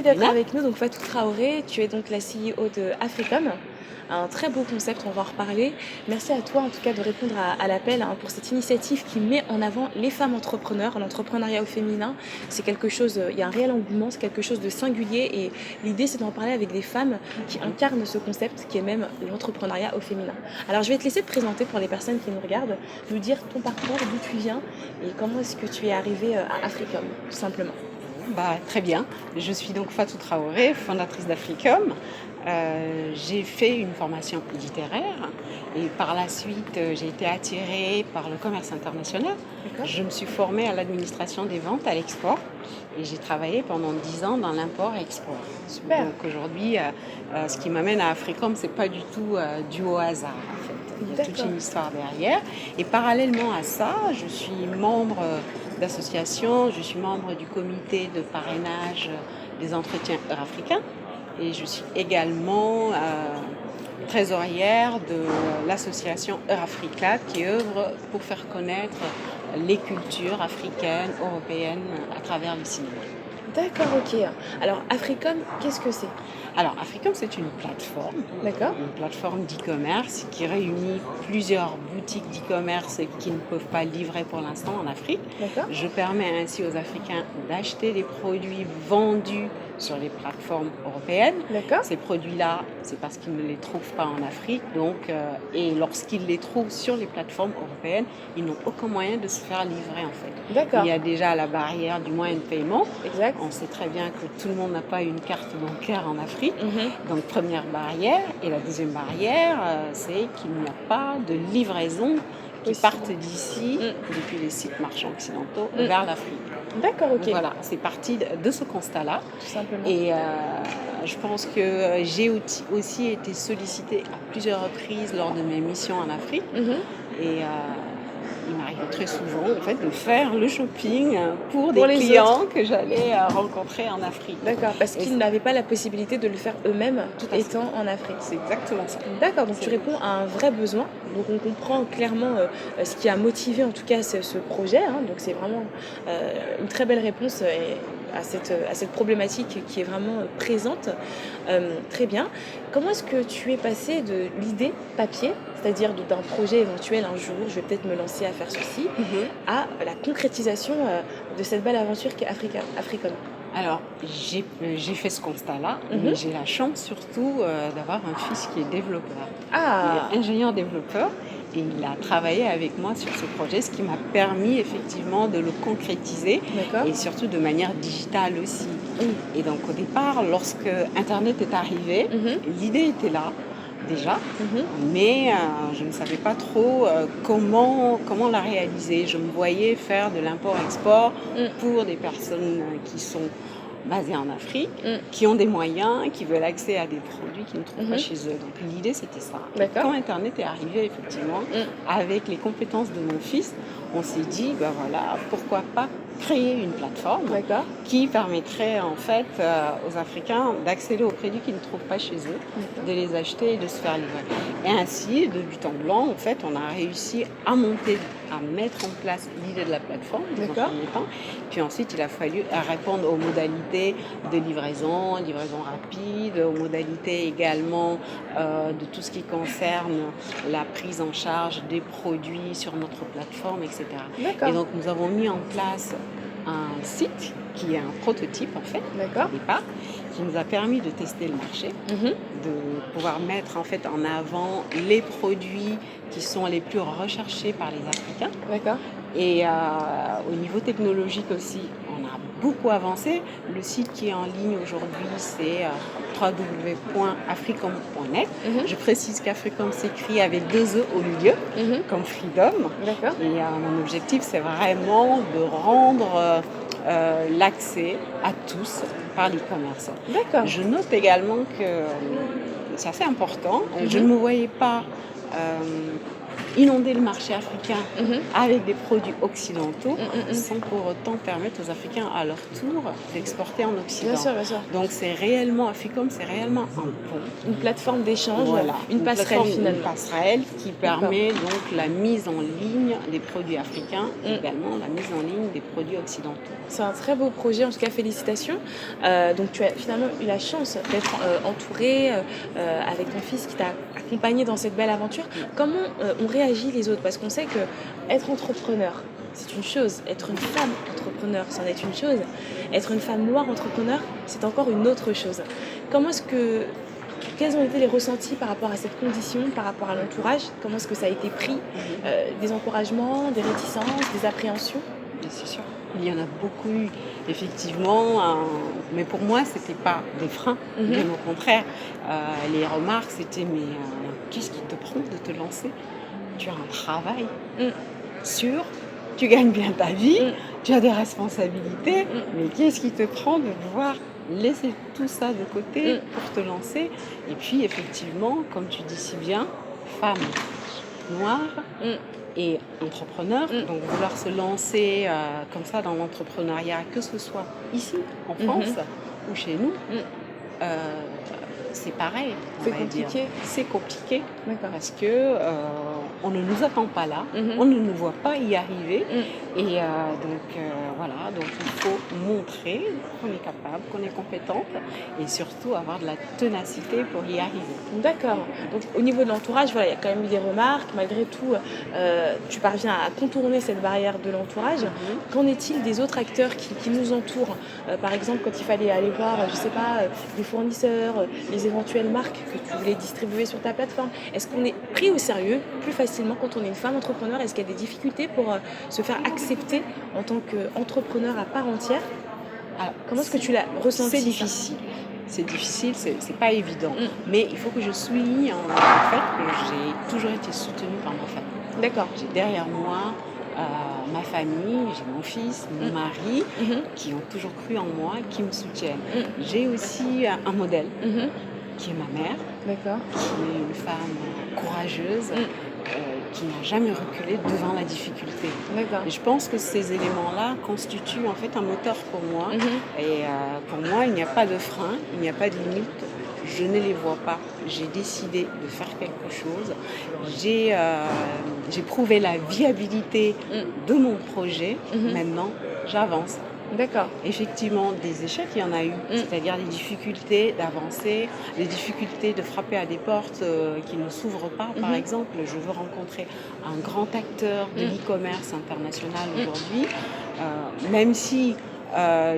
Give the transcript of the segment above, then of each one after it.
d'être Amina. avec nous. Donc Fatou Traoré, tu es donc la CEO de Africom. Un très beau concept, on va en reparler. Merci à toi en tout cas de répondre à l'appel pour cette initiative qui met en avant les femmes entrepreneurs, l'entrepreneuriat au féminin. C'est quelque chose, il y a un réel engouement, c'est quelque chose de singulier et l'idée c'est d'en parler avec des femmes qui incarnent ce concept qui est même l'entrepreneuriat au féminin. Alors je vais te laisser te présenter pour les personnes qui nous regardent, nous dire ton parcours, d'où tu viens et comment est-ce que tu es arrivée à Africom, tout simplement. Très bien. Je suis donc Fatou Traoré, fondatrice d'Africom. J'ai fait une formation littéraire et par la suite, j'ai été attirée par le commerce international. D'accord. Je me suis formée à l'administration des ventes à l'export et j'ai travaillé pendant 10 ans dans l'import-export. Super. Donc aujourd'hui, ce qui m'amène à Africom, c'est pas du tout dû au hasard en fait. Il y a toute D'accord. une histoire derrière. Et parallèlement à ça, je suis membre d'associations, je suis membre du comité de parrainage des entretiens africains et je suis également trésorière de l'association Eurafrica qui œuvre pour faire connaître les cultures africaines, européennes à travers le cinéma. D'accord, ok. Alors, Africom, qu'est-ce que c'est? Alors, Africom, c'est D'accord. une plateforme d'e-commerce qui réunit plusieurs boutiques d'e-commerce qui ne peuvent pas livrer pour l'instant en Afrique. D'accord. Je permets ainsi aux Africains d'acheter des produits vendus sur les plateformes européennes. D'accord. Ces produits-là, c'est parce qu'ils ne les trouvent pas en Afrique. Et lorsqu'ils les trouvent sur les plateformes européennes, ils n'ont aucun moyen de se faire livrer en fait. D'accord. Il y a déjà la barrière du moyen de paiement. Exact. On sait très bien que tout le monde n'a pas une carte bancaire en Afrique. Mhm. Donc première barrière. Et la deuxième barrière, c'est qu'il n'y a pas de livraison qui Possible. partent d'ici, depuis les sites marchands occidentaux, vers l'Afrique. D'accord, ok. Donc voilà, c'est parti de ce constat-là. Tout simplement. Et je pense que j'ai aussi été sollicitée à plusieurs reprises lors de mes missions en Afrique. Mhm. Et il m'arrivait très souvent en fait, de faire le shopping pour Pour des les clients que j'allais rencontrer en Afrique. D'accord, parce Et qu'ils n'avaient pas la possibilité de le faire eux-mêmes tout à fait. étant en Afrique. c'est exactement ça. D'accord, donc tu réponds à un vrai besoin. Donc on comprend clairement ce qui a motivé en tout cas ce projet. Donc c'est vraiment une très belle réponse à cette problématique qui est vraiment présente. Très bien. Comment est-ce que tu es passé de l'idée papier, c'est-à-dire d'un projet éventuel un jour, je vais peut-être me lancer à faire ceci, à la concrétisation de cette belle aventure qui est Africom? Alors, j'ai fait ce constat-là, Mhm. mais j'ai la chance surtout d'avoir un fils qui est développeur. Ah, Il est ingénieur-développeur et il a travaillé avec moi sur ce projet, ce qui m'a permis effectivement de le concrétiser d'accord. et surtout de manière digitale aussi. Oui. Et donc au départ, lorsque Internet est arrivé, l'idée était là déjà, Mhm. mais je ne savais pas trop comment la réaliser. Je me voyais faire de l'import-export pour des personnes qui sont basées en Afrique, qui ont des moyens, qui veulent accès à des produits qu'ils ne trouvent pas chez eux. Donc l'idée, c'était ça. D'accord. Quand Internet est arrivé, effectivement, avec les compétences de mon fils, on s'est dit, voilà, pourquoi pas créer une plateforme D'accord. qui permettrait en fait aux Africains d'accéder aux produits qu'ils ne trouvent pas chez eux, de les acheter et de se faire livrer. Et ainsi, de but en blanc, en fait, on a réussi à mettre en place l'idée de la plateforme dans un D'accord. premier temps. Puis ensuite, il a fallu répondre aux modalités de livraison rapide, aux modalités également de tout ce qui concerne la prise en charge des produits sur notre plateforme, etc. D'accord. Et donc, nous avons mis en place un site qui est un prototype en fait D'accord. au départ, qui nous a permis de tester le marché, de pouvoir mettre en fait en avant les produits qui sont les plus recherchés par les Africains. D'accord. Et au niveau technologique aussi, on a beaucoup avancé. Le site qui est en ligne aujourd'hui, c'est www.africom.net. Je précise qu'Africom s'écrit avec 2 E au milieu, comme Freedom. D'accord. Et mon objectif, c'est vraiment de rendre l'accès à tous par l'e-commerce. D'accord. Je note également que c'est assez important. Je ne me voyais pas inonder le marché africain Mhm. avec des produits occidentaux Mm. sans pour autant permettre aux Africains à leur tour d'exporter en Occident. Bien sûr. Donc c'est réellement, Africom, c'est réellement un pont. Une plateforme d'échange, Voilà, une passerelle plateforme, une finalement. passerelle qui D'accord. permet donc la mise en ligne des produits africains, Mm. également la mise en ligne des produits occidentaux. C'est un très beau projet, en tout cas félicitations. Donc tu as finalement eu la chance d'être entourée avec ton fils qui t'a accompagné dans cette belle aventure. Comment on réagit les autres? Parce qu'on sait que être entrepreneur, c'est une chose. Être une femme entrepreneur, c'en est une chose. Être une femme noire entrepreneur, c'est encore une autre chose. Comment est-ce que Quels ont été les ressentis par rapport à cette condition, par rapport à l'entourage? Comment est-ce que ça a été pris? Des encouragements, des réticences, des appréhensions? Bien, c'est sûr. Il y en a beaucoup eu, effectivement, mais pour moi, ce n'était pas des freins, bien au contraire. Les remarques, c'était mais qu'est-ce qui te prend de te lancer? Tu as un travail Mm. sûr, tu gagnes bien ta vie, tu as des responsabilités, Mm. mais qu'est-ce qui te prend de pouvoir laisser tout ça de côté Mm. pour te lancer? Et puis, effectivement, comme tu dis si bien, femme noire Mm. et entrepreneur, donc vouloir se lancer comme ça dans l'entrepreneuriat, que ce soit ici en France ou chez nous, euh, c'est pareil. C'est on va dire. compliqué. C'est compliqué D'accord. parce que on ne nous attend pas là, on ne nous voit pas y arriver, et voilà, donc il faut montrer qu'on est capable, qu'on est compétente, et surtout avoir de la ténacité pour y arriver. D'accord. Donc au niveau de l'entourage, voilà, il y a quand même eu des remarques. Malgré tout, tu parviens à contourner cette barrière de l'entourage. Qu'en est-il des autres acteurs qui nous entourent? Par exemple, quand il fallait aller voir, je sais pas, les fournisseurs, les éventuelles marques que tu voulais distribuer sur ta plateforme. Est-ce qu'on est pris au sérieux plus facilement quand on est une femme entrepreneur? Est-ce qu'il y a des difficultés pour se faire accepter en tant qu'entrepreneur à part entière? Alors, Comment est-ce que tu l'as ressenti? c'est difficile. C'est difficile, c'est pas évident. Mais il faut que je souligne en fait que j'ai toujours été soutenue par ma famille. D'accord. J'ai derrière moi ma famille, j'ai mon fils, mon mari, qui ont toujours cru en moi, qui me soutiennent. J'ai aussi un modèle, qui est ma mère, D'accord. qui est une femme courageuse, qui n'a jamais reculé devant la difficulté. D'accord. Et je pense que ces éléments-là constituent en fait un moteur pour moi. Et pour moi, il n'y a pas de frein, il n'y a pas de limite. Je ne les vois pas. J'ai décidé de faire quelque chose. J'ai prouvé la viabilité de mon projet. Maintenant, j'avance. D'accord. Effectivement, des échecs, il y en a eu. C'est-à-dire des difficultés d'avancer, des difficultés de frapper à des portes qui ne s'ouvrent pas. Par exemple, je veux rencontrer un grand acteur de l'e-commerce international aujourd'hui. Même si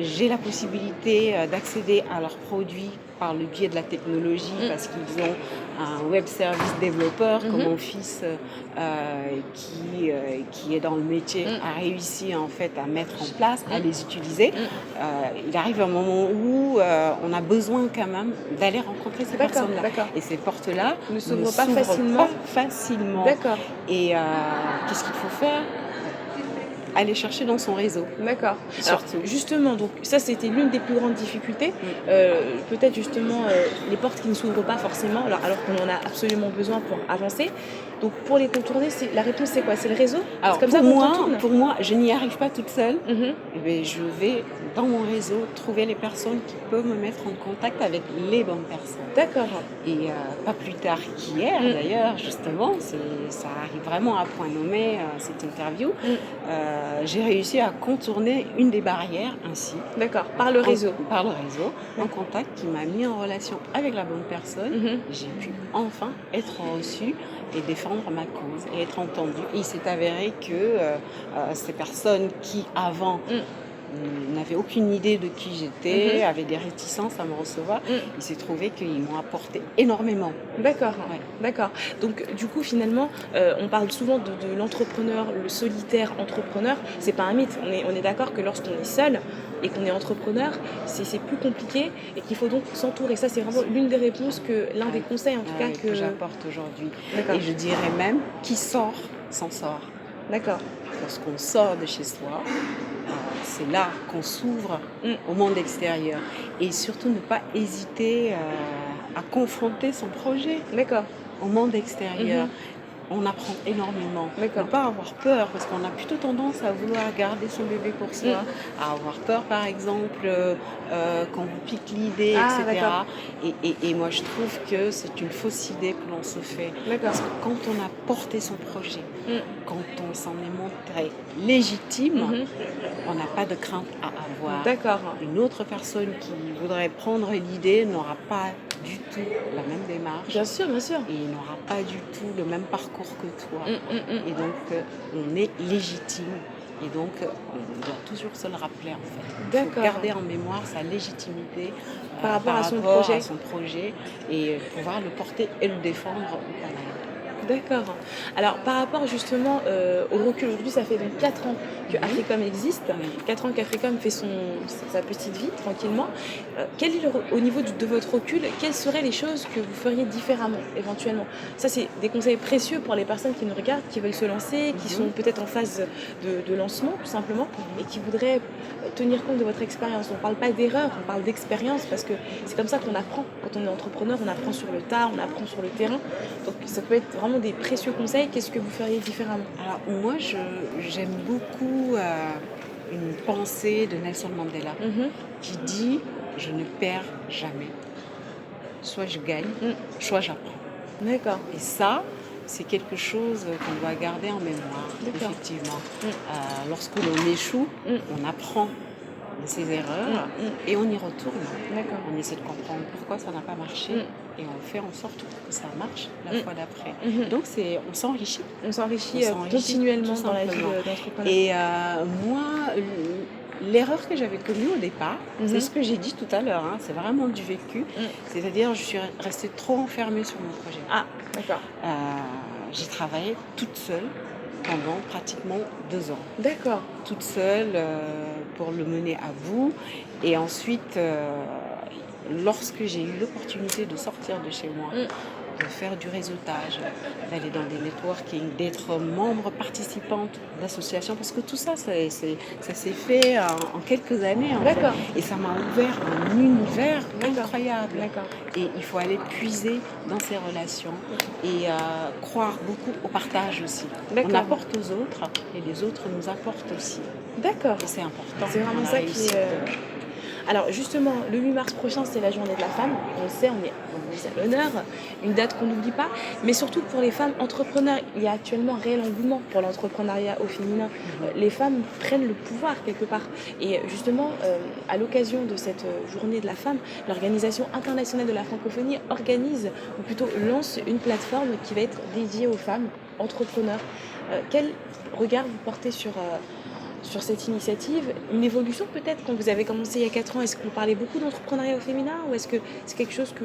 j'ai la possibilité d'accéder à leurs produits par le biais de la technologie parce qu'ils ont un web service développeur comme mon fils qui est dans le métier a réussi en fait à mettre en place, à les utiliser. Il arrive un moment où on a besoin quand même d'aller rencontrer ces personnes-là. D'accord. Et ces portes-là Ne s'ouvrent pas facilement. D'accord. Et qu'est-ce qu'il faut faire? Aller chercher dans son réseau. D'accord. Alors, justement, donc ça c'était l'une des plus grandes difficultés. Peut-être justement les portes qui ne s'ouvrent pas forcément, alors qu'on en a absolument besoin pour avancer. Donc pour les contourner, la réponse c'est quoi? C'est le réseau? Alors comme pour moi, je n'y arrive pas toute seule. Et bien, je vais dans mon réseau trouver les personnes qui peuvent me mettre en contact avec les bonnes personnes. D'accord. Et pas plus tard qu'hier d'ailleurs, justement, ça arrive vraiment à point nommé cette interview. J'ai réussi à contourner une des barrières ainsi. D'accord, par le réseau. Par le réseau, un contact qui m'a mis en relation avec la bonne personne. J'ai pu enfin être reçue et défendre ma cause et être entendue. Et il s'est avéré que ces personnes qui avant n'avaient aucune idée de qui j'étais, avaient des réticences à me recevoir, il s'est trouvé qu'ils m'ont apporté énormément. D'accord, d'accord. Donc du coup finalement, on parle souvent de l'entrepreneur, le solitaire entrepreneur. C'est pas un mythe. On est d'accord que lorsqu'on est seul et qu'on est entrepreneur, c'est plus compliqué et qu'il faut donc s'entourer. Ça c'est vraiment l'une des réponses l'un des conseils en tout cas que j'apporte aujourd'hui. D'accord. Et je dirais même qui sort s'en sort. D'accord. Lorsqu'on sort de chez soi, c'est là qu'on s'ouvre au monde extérieur. Et surtout ne pas hésiter à confronter son projet au monde extérieur. on apprend énormément. D'accord. Ne pas avoir peur, parce qu'on a plutôt tendance à vouloir garder son bébé pour soi, à avoir peur, par exemple, qu'on vous pique l'idée, Ah, d'accord. etc. Et moi, je trouve que c'est une fausse idée que l'on se fait. D'accord. Parce que quand on a porté son projet, Mm. quand on s'en est montré légitime, Mhm. on n'a pas de crainte à avoir. D'accord. Une autre personne qui voudrait prendre l'idée n'aura pas du tout la même démarche Bien sûr, bien sûr. et il n'aura pas du tout le même parcours que toi. Et Mm. donc, on est légitime. Et donc, on doit toujours se le rappeler, en fait. Il faut D'accord. garder en mémoire sa légitimité Par rapport à son rapport projet. à son projet et pouvoir le porter et le défendre au Canada. D'accord. Alors, par rapport justement au recul, aujourd'hui, ça fait donc 4 ans que Africom existe, Oui. 4 ans qu'Africom fait sa petite vie tranquillement. Quel est au niveau de votre recul, quelles seraient les choses que vous feriez différemment éventuellement? Ça, c'est des conseils précieux pour les personnes qui nous regardent, qui veulent se lancer, qui sont peut-être en phase de lancement tout simplement, et qui voudraient tenir compte de votre expérience. On ne parle pas d'erreur, on parle d'expérience, parce que c'est comme ça qu'on apprend. Quand on est entrepreneur, on apprend sur le tas, on apprend sur le terrain. Donc ça peut être vraiment des précieux conseils. Qu'est-ce que vous feriez différemment? Alors, moi, j'aime beaucoup une pensée de Nelson Mandela Mhm. qui dit « Je ne perds jamais. Soit je gagne, soit j'apprends. » D'accord. Et ça, c'est quelque chose qu'on doit garder en mémoire, D'accord. effectivement. Lorsque l'on échoue, on apprend de ses erreurs et on y retourne. D'accord. On essaie de comprendre pourquoi ça n'a pas marché et on fait en sorte que ça marche la fois d'après. Donc, on s'enrichit. On s'enrichit On s'enrichit, continuellement tout dans la vie simplement. d'entrepreneur. Et moi, l'erreur que j'avais commise au départ, c'est ce que j'ai dit tout à l'heure, hein, c'est vraiment du vécu. C'est-à-dire, je suis restée trop enfermée sur mon projet. Ah, d'accord. J'ai travaillé toute seule pendant pratiquement 2 ans. D'accord. Toute seule pour le mener à bout. Et ensuite, lorsque j'ai eu l'opportunité de sortir de chez moi, de faire du réseautage, d'aller dans des networking, d'être membre participante d'associations, parce que tout ça, ça s'est fait en quelques années. En fait. D'accord. Et ça m'a ouvert un univers D'accord. incroyable. D'accord. Et il faut aller puiser dans ces relations et croire beaucoup au partage aussi. D'accord. On apporte aux autres et les autres nous apportent aussi. D'accord. Et c'est important. C'est vraiment dans la ça qui réussite. est. Alors justement, le 8 mars prochain, c'est la journée de la femme. On le sait, on est à l'honneur, une date qu'on n'oublie pas. Mais surtout pour les femmes entrepreneurs, il y a actuellement un réel engouement pour l'entrepreneuriat au féminin. Les femmes prennent le pouvoir quelque part. Et justement, à l'occasion de cette journée de la femme, l'Organisation internationale de la francophonie organise, ou plutôt lance une plateforme qui va être dédiée aux femmes entrepreneurs. Quel regard vous portez sur cette initiative, une évolution peut-être quand vous avez commencé il y a 4 ans? Est-ce que vous parlez beaucoup d'entrepreneuriat au féminin ou est-ce que c'est quelque chose qui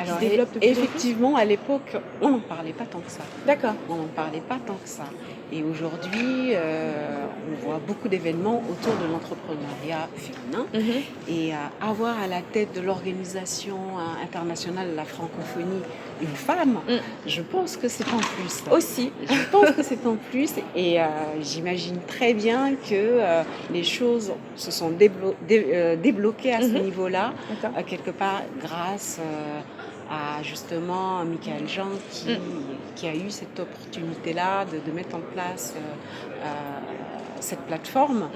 Alors, se développe de plus en plus? effectivement, à l'époque, on n'en parlait pas tant que ça. D'accord. On n'en parlait pas tant que ça. Et aujourd'hui, on voit beaucoup d'événements autour de l'entrepreneuriat féminin. Et avoir à la tête de l'Organisation internationale de la francophonie une femme, je pense que c'est en plus. Aussi. Je pense que c'est en plus. Et j'imagine très bien que les choses se sont débloquées à ce niveau-là, D'accord. quelque part grâce à justement Michael Jean qui a eu cette opportunité-là de mettre en place cette plateforme.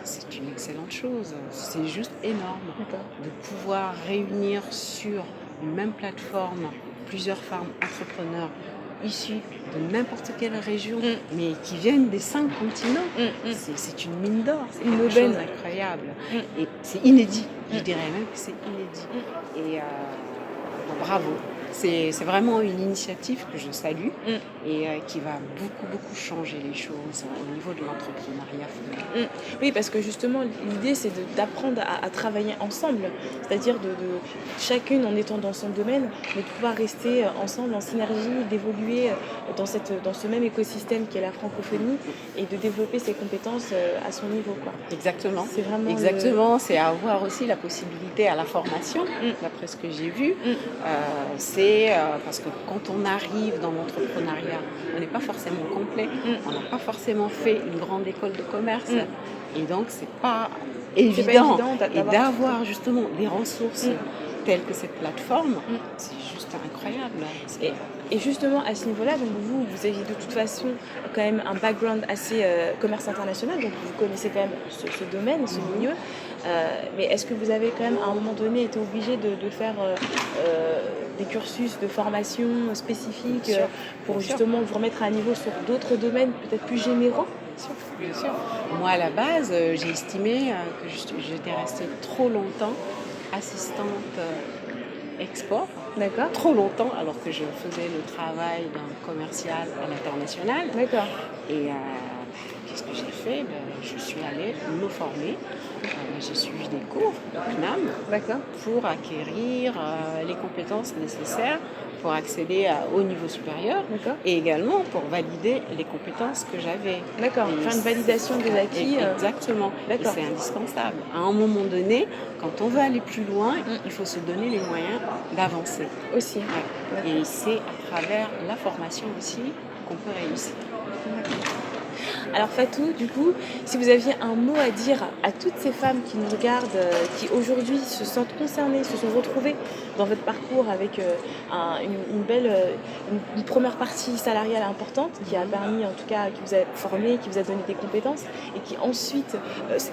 C'est une excellente chose, c'est juste énorme D'accord. de pouvoir réunir sur une même plateforme plusieurs femmes entrepreneurs issues de n'importe quelle région, mais qui viennent des 5 continents. C'est une mine d'or, c'est Une quelque aubaine. chose d'incroyable. Et c'est inédit, je dirais même que c'est inédit. Et bravo. C'est vraiment une initiative que je salue et qui va beaucoup changer les choses au niveau de l'entrepreneuriat féminin. Oui, parce que justement, l'idée, c'est d'apprendre à travailler ensemble. C'est-à-dire de chacune en étant dans son domaine, mais de pouvoir rester ensemble en synergie, d'évoluer dans ce même écosystème qu'est la francophonie et de développer ses compétences à son niveau, quoi. Exactement. C'est vraiment Exactement. C'est avoir aussi la possibilité à la formation, d'après ce que j'ai vu. C'est parce que quand on arrive dans l'entrepreneuriat, on n'est pas forcément complet, on n'a pas forcément fait une grande école de commerce. Et donc, c'est pas évident. Et d'avoir justement des ressources telles que cette plateforme, c'est juste incroyable. Et justement, à ce niveau-là, donc vous aviez de toute façon quand même un background assez commerce international, donc vous connaissez quand même ce domaine, ce milieu. Mais est-ce que vous avez quand même à un moment donné été obligé de faire des cursus de formation spécifiques pour justement vous remettre à niveau sur d'autres domaines peut-être plus généraux? Bien sûr. Moi, à la base, j'ai estimé que j'étais restée trop longtemps assistante export, D'accord, trop longtemps, alors que je faisais le travail d'un commercial à l'international. d'accord, Et qu'est-ce que j'ai fait? Je suis allée me former. J'ai suivi des cours au CNAM d'accord, pour acquérir les compétences nécessaires pour accéder au niveau supérieur d'accord, et également pour valider les compétences que j'avais. d'accord. Et Faire une validation des acquis. exactement. Et D'accord. c'est indispensable. À un moment donné, quand on veut aller plus loin, il faut se donner les moyens d'avancer. Aussi. Ouais. Et c'est à travers la formation aussi qu'on peut réussir. Alors Fatou, du coup, si vous aviez un mot à dire à toutes ces femmes qui nous regardent, qui aujourd'hui se sentent concernées, se sont retrouvées dans votre parcours avec une belle, une première partie salariale importante qui a permis, en tout cas, qui vous a formé, qui vous a donné des compétences et qui ensuite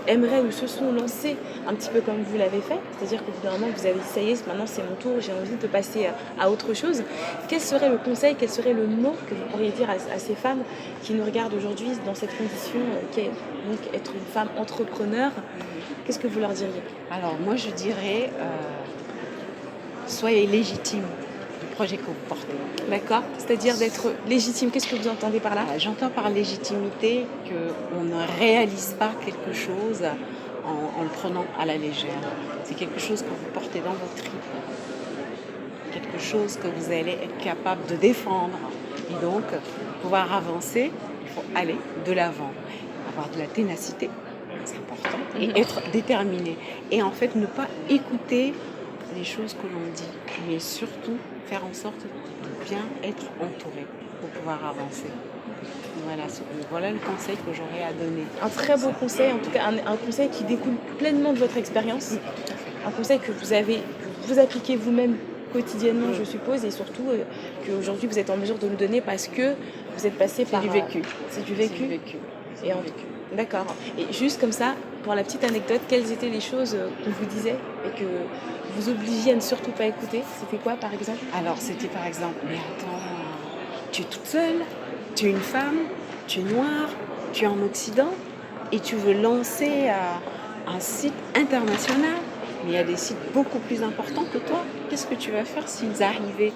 aimeraient ou se sont lancées un petit peu comme vous l'avez fait, c'est-à-dire qu'au bout d'un moment vous avez dit ça y est, maintenant c'est mon tour, j'ai envie de passer à autre chose. Quel serait le conseil, quel serait le mot que vous pourriez dire à ces femmes qui nous regardent aujourd'hui dans cette condition qui est donc être une femme entrepreneur? Qu'est-ce que vous leur diriez? Alors moi je dirais, soyez légitime du projet que vous portez. D'accord? C'est-à-dire d'être légitime. Qu'est-ce que vous entendez par là? J'entends par légitimité qu'on ne réalise pas quelque chose en le prenant à la légère. C'est quelque chose que vous portez dans vos tripes, quelque chose que vous allez être capable de défendre. Et donc, pour pouvoir avancer, il faut aller de l'avant, avoir de la ténacité, c'est important, et être déterminé. Et en fait, ne pas écouter les choses que l'on dit, mais surtout faire en sorte de bien être entouré pour pouvoir avancer. Voilà le conseil que j'aurais à donner. Un très beau conseil, en tout cas un conseil qui découle pleinement de votre expérience. Un conseil que vous appliquez vous-même quotidiennement, je suppose, et surtout qu'aujourd'hui vous êtes en mesure de le donner parce que vous êtes passé par... C'est du vécu. C'est du vécu. C'est du vécu. Et d'accord. Et juste comme ça, pour la petite anecdote, quelles étaient les choses qu'on vous disait et que vous obligiez à ne surtout pas écouter? C'était quoi par exemple? Alors c'était par exemple, mais attends, tu es toute seule, tu es une femme, tu es noire, tu es en Occident et tu veux lancer un site international, mais il y a des sites beaucoup plus importants que toi. Qu'est-ce que tu vas faire s'ils arrivaient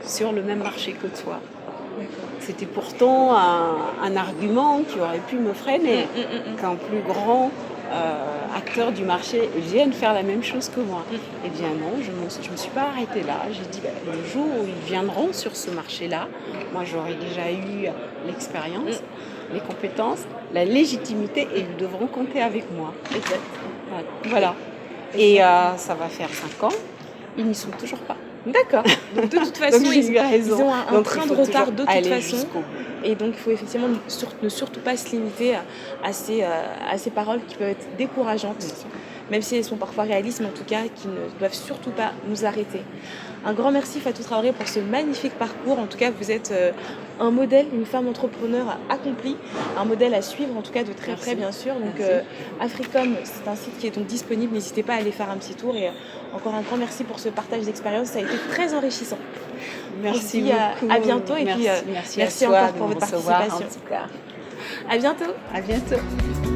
sur le même marché que toi? C'était pourtant un argument qui aurait pu me freiner, qu'un plus grand acteur du marché vienne faire la même chose que moi. Eh bien non, je ne me suis pas arrêtée là. J'ai dit, le jour où ils viendront sur ce marché-là, moi j'aurai déjà eu l'expérience, les compétences, la légitimité et ils devront compter avec moi. Exact. Voilà. Et ça va faire 5 ans, ils n'y sont toujours pas. D'accord. Donc de toute façon, ils ont un train de retard de toute façon. Et donc il faut effectivement ne surtout pas se limiter à ces paroles qui peuvent être décourageantes, même si elles sont parfois réalistes, mais en tout cas qui ne doivent surtout pas nous arrêter. Un grand merci Fatou Traoré pour ce magnifique parcours. En tout cas, vous êtes un modèle, une femme entrepreneur accomplie, un modèle à suivre en tout cas de très près bien sûr. Donc Africom, c'est un site qui est donc disponible. N'hésitez pas à aller faire un petit tour. Et encore un grand merci pour ce partage d'expérience. Ça a été très enrichissant. Merci beaucoup. À bientôt et puis merci encore pour votre participation. En tout cas. À bientôt. À bientôt.